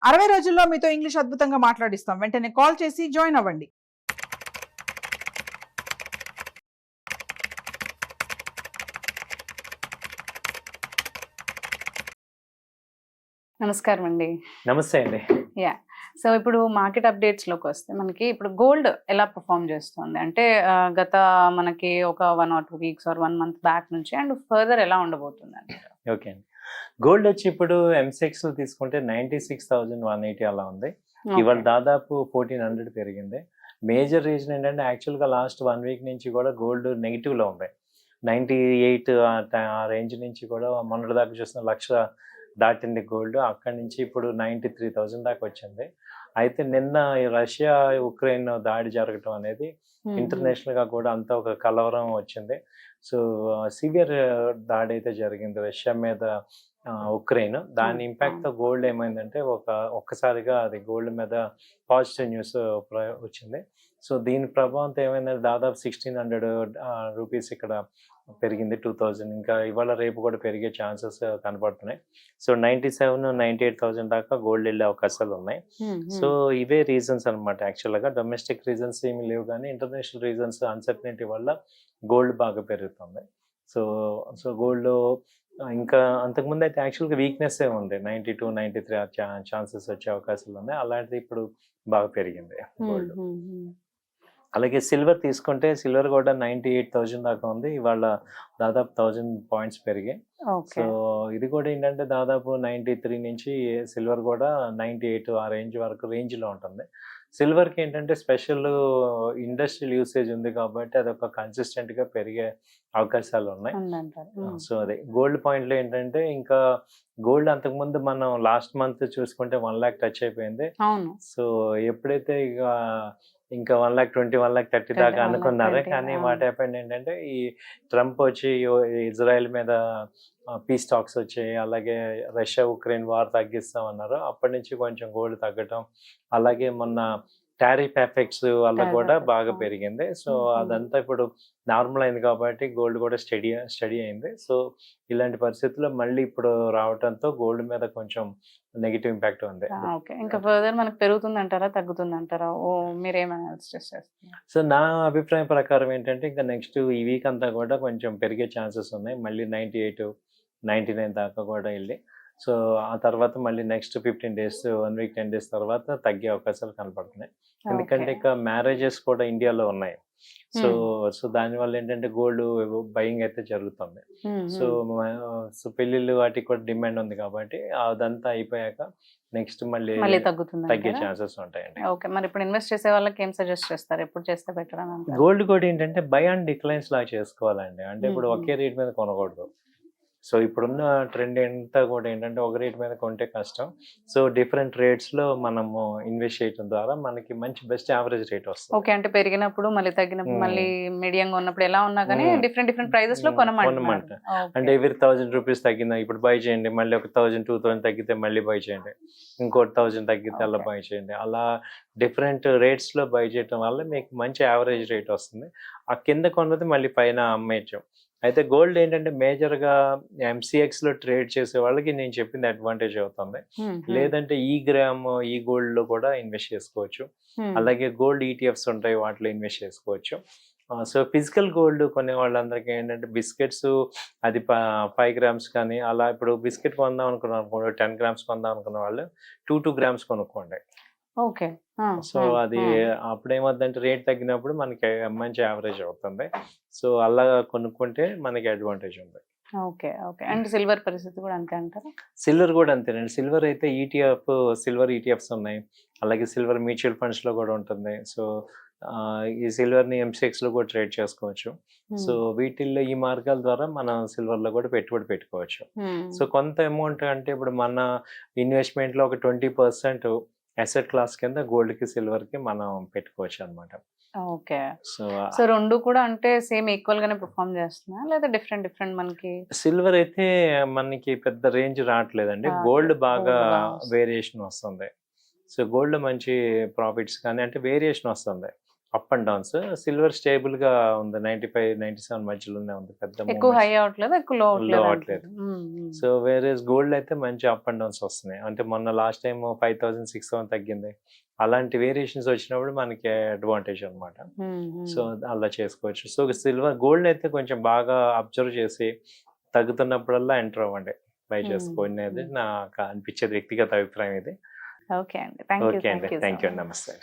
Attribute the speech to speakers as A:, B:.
A: 60 రోజుల్లో మీతో ఇంగ్లీష్ అద్భుతంగా మాట్లాడిస్తాం. వెంటనే కాల్ చేసి జాయిన్ అవ్వండి.
B: నమస్కారం అండి.
C: నమస్తే అండి.
B: యా సో ఇప్పుడు మార్కెట్ అప్డేట్స్లోకి వస్తే మనకి ఇప్పుడు గోల్డ్ ఎలా పర్ఫామ్ చేస్తుంది అంటే గత మనకి ఒక 1 or 2 weeks or 1 month back నుంచి అండ్ ఫర్దర్ ఎలా ఉండబోతుంది అంటారు?
C: ఓకే అండి. గోల్డ్ వచ్చి ఇప్పుడు ఎంసెక్స్ తీసుకుంటే 96,180 అలా ఉంది. ఇవాళ దాదాపు 1400 పెరిగింది. మేజర్ రీజన్ ఏంటంటే యాక్చువల్గా లాస్ట్ 1 వీక్ నుంచి కూడా గోల్డ్ నెగిటివ్లో ఉంది. 98 ఆ రేంజ్ నుంచి కూడా మొన్నటి దాకా చూసిన 1,00,000 దాటింది గోల్డ్. అక్కడి నుంచి ఇప్పుడు 93,000 దాకా వచ్చింది. అయితే నిన్న రష్యా ఉక్రెయిన్ దాడి జరగటం అనేది ఇంటర్నేషనల్గా కూడా అంతా ఒక కలవరం వచ్చింది. సో సివియర్ దాడి అయితే జరిగింది రష్యా మీద ఉక్రెయిన్. దాని ఇంపాక్ట్తో గోల్డ్ ఏమైందంటే ఒక్కసారిగా అది గోల్డ్ మీద పాజిటివ్ న్యూస్ వచ్చింది. సో దీని ప్రభావంతో ఏమైందంటే దాదాపు 1,600 రూపీస్ ఇక్కడ పెరిగింది. 2,000 ఇంకా ఇవాళ రేపు కూడా పెరిగే ఛాన్సెస్ కనపడుతున్నాయి. సో 97,000-98,000 దాకా గోల్డ్ వెళ్ళే అవకాశాలు ఉన్నాయి. సో ఇవే రీజన్స్ అనమాట. యాక్చువల్గా డొమెస్టిక్ రీజన్స్ ఏమి లేవు, కానీ ఇంటర్నేషనల్ రీజన్స్ అన్సర్టనిటీ వల్ల గోల్డ్ బాగా పెరుగుతుంది. సో సో గోల్డ్ ఇంకా అంతకుముందు అయితే యాక్చువల్గా వీక్నెస్సే ఉంది. 92-93 ఛాన్సెస్ వచ్చే అవకాశాలు ఉన్నాయి. అలాంటిది ఇప్పుడు బాగా పెరిగింది గోల్డ్. అలాగే సిల్వర్ తీసుకుంటే సిల్వర్ కూడా 98,000 దాకా ఉంది. ఇవాళ దాదాపు 1,000 పాయింట్స్ పెరిగాయి. సో ఇది కూడా ఏంటంటే దాదాపు 93 నుంచి సిల్వర్ కూడా 98 ఆ రేంజ్లో ఉంటుంది. సిల్వర్కి ఏంటంటే స్పెషల్ ఇండస్ట్రియల్ యూసేజ్ ఉంది కాబట్టి అదొక కన్సిస్టెంట్గా పెరిగే అవకాశాలు ఉన్నాయి. సో అదే గోల్డ్ పాయింట్లో ఏంటంటే ఇంకా గోల్డ్ అంతకుముందు మనం లాస్ట్ మంత్ చూసుకుంటే 1 lakh టచ్ అయిపోయింది. సో ఎప్పుడైతే ఇంకా 1,20,000, 1,30,000 దాకా అనుకున్నారే, కానీ వాట్ హ్యాపెండ్ ఏంటంటే ఈ ట్రంప్ వచ్చి ఇజ్రాయెల్ మీద పీస్ టాక్స్ వచ్చాయి. అలాగే రష్యా ఉక్రెయిన్ వార్ తగ్గిస్తామన్నారు. అప్పటి నుంచి కొంచెం గోల్డ్ తగ్గటం, అలాగే మొన్న టారిఫ్ ఎఫెక్ట్స్ వల్ల కూడా బాగా పెరిగింది. సో అదంతా ఇప్పుడు నార్మల్ అయింది కాబట్టి గోల్డ్ కూడా స్టడీ అయింది. సో ఇలాంటి పరిస్థితుల్లో మళ్ళీ ఇప్పుడు రావడంతో గోల్డ్ మీద కొంచెం నెగిటివ్ ఇంపాక్ట్ ఉంది.
B: ఇంకా ఫర్దర్ మనకు పెరుగుతుందంటారా, తగ్గుతుందంటారా? మీరేమైనా చేస్తారు?
C: సో నా అభిప్రాయం ప్రకారం ఏంటంటే ఇంకా నెక్స్ట్ ఈ వీక్ అంతా కూడా కొంచెం పెరిగే ఛాన్సెస్ ఉన్నాయి. మళ్ళీ 98-99 దాకా కూడా వెళ్ళి, సో ఆ తర్వాత మళ్ళీ నెక్స్ట్ 15 days 1 week 10 days తర్వాత తగ్గే అవకాశాలు కనపడుతున్నాయి. ఎందుకంటే ఇక మ్యారేజెస్ కూడా ఇండియాలో ఉన్నాయి. సో దానివల్ల ఏంటంటే గోల్డ్ బయింగ్ అయితే జరుగుతుంది. సో పెళ్ళిళ్ళు వాటికి కూడా డిమాండ్ ఉంది కాబట్టి అదంతా అయిపోయాక నెక్స్ట్ మళ్ళీ తగ్గే ఛాన్సెస్ ఉంటాయండి.
B: ఓకే, మరి ఇప్పుడు ఇన్వెస్ట్ చేసే వాళ్ళకి ఏం సజెస్ట్ చేస్తారు? ఎప్పుడు చేస్తే బెటర్ అని అంటారు?
C: గోల్డ్ కూడా ఏంటంటే బై అండ్ డిక్లైన్స్ లాగా చేసుకోవాలండి. అంటే ఇప్పుడు ఒకే రేట్ మీద కొనకూడదు. సో ఇప్పుడున్న ట్రెండ్ అంతా కూడా ఏంటంటే ఒక రేట్ మీద కొంటే కష్టం. సో డిఫరెంట్ రేట్స్లో మనము ఇన్వెస్ట్ చేయడం ద్వారా మనకి మంచి బెస్ట్ యావరేజ్ రేట్ వస్తుంది.
B: ఓకే, అంటే పెరిగినప్పుడు మళ్ళీ తగ్గినప్పుడు మళ్ళీ మీడియంగా ఉన్నప్పుడు ఎలా ఉన్నా కానీ డిఫరెంట్ ప్రైజెస్ లో కొనమంట.
C: అంటే ఎవరి 1,000 రూపీస్ తగ్గిందా ఇప్పుడు బై చేయండి, మళ్ళీ ఒక 1,000-2,000 తగ్గితే మళ్ళీ బై చేయండి, ఇంకోటి 1,000 తగ్గితే అలా బై చేయండి. అలా డిఫరెంట్ రేట్స్లో బై చేయడం వల్ల మీకు మంచి యావరేజ్ రేట్ వస్తుంది. ఆ కింద కొన్నది మళ్ళీ పైన అమ్మేయచ్చు. అయితే గోల్డ్ ఏంటంటే మేజర్గా ఎంసీఎక్స్లో ట్రేడ్ చేసే వాళ్ళకి నేను చెప్పింది అడ్వాంటేజ్ అవుతుంది. లేదంటే ఈ గ్రామ్ ఈ గోల్డ్లో కూడా ఇన్వెస్ట్ చేసుకోవచ్చు. అలాగే గోల్డ్ ఈటీఎఫ్స్ ఉంటాయి, వాటిలో ఇన్వెస్ట్ చేసుకోవచ్చు. సో ఫిజికల్ గోల్డ్ కొనే వాళ్ళందరికీ ఏంటంటే బిస్కెట్స్ అది 5 grams కానీ అలా, ఇప్పుడు బిస్కెట్ కొందాం అనుకున్నాను 10 grams కొందాం అనుకున్న వాళ్ళు 2 grams కొనుక్కోండి.
B: ఓకే,
C: సో అది అప్పుడు ఏమవుతుందంటే రేట్ తగ్గినప్పుడు మనకి మంచి యావరేజ్ అవుతుంది. సో అలా కొనుక్కుంటే మనకి అడ్వాంటేజ్ ఉంది.
B: ఓకే ఓకే, అండ్ సిల్వర్ పరిస్థితి కూడా అంతే అంటారా?
C: సిల్వర్ కూడా అంతేనండి. సిల్వర్ అయితే సిల్వర్ ఈటీఎఫ్స్ ఉన్నాయి, అలాగే సిల్వర్ మ్యూచువల్ ఫండ్స్లో కూడా ఉంటుంది. సో ఈ సిల్వర్ని ఎంసీఎక్స్లో కూడా ట్రేడ్ చేసుకోవచ్చు. సో వీటిల్లో ఈ మార్గాల ద్వారా మనం సిల్వర్లో కూడా పెట్టుబడి పెట్టుకోవచ్చు. సో కొంత అమౌంట్ అంటే ఇప్పుడు మన ఇన్వెస్ట్మెంట్లో ఒక 20% అసెట్ క్లాస్ కింద గోల్డ్కి సిల్వర్కి మనం పెట్టుకోవచ్చు అనమాట.
B: ఓకే, సో రెండు కూడా అంటే సేమ్ ఈక్వల్ గానే పర్ఫామ్ చేస్తున్నా లేదా డిఫరెంట్ మనకి?
C: సిల్వర్ అయితే మనకి పెద్ద రేంజ్ రావట్లేదండి. గోల్డ్ బాగా వేరియేషన్ వస్తుంది. సో గోల్డ్ మంచి ప్రాఫిట్స్ కానీ అంటే వేరియేషన్ వస్తుంది. Up and downs. Silver stable గా ఉంది, 95-97 మధ్యలోనే ఉంది, పెద్ద
B: ఎక్కువ హై అవట్లేదు, ఎక్కువ లో
C: Low
B: అవట్లేదు.
C: అవట్లేదు. సో వేరే గోల్డ్ అయితే మంచి అప్ అండ్ డౌన్స్ వస్తున్నాయి. అంటే మొన్న లాస్ట్ టైం 5,000-6,000 తగ్గింది. అలాంటి వేరియేషన్స్ వచ్చినప్పుడు మనకి అడ్వాంటేజ్ అనమాట. సో అలా చేసుకోవచ్చు. సో గోల్డ్ అయితే కొంచెం బాగా అబ్జర్వ్ చేసి తగ్గుతున్నప్పుడల్లా ఎంటర్ అవ్వండి, బై చేసుకోండి. నాకు అనిపించేది వ్యక్తిగత అభిప్రాయం ఇది.
B: ఓకే అండి, థ్యాంక్ యూ.
C: ఓకే అండి, థ్యాంక్ యూ అండి, నమస్తే.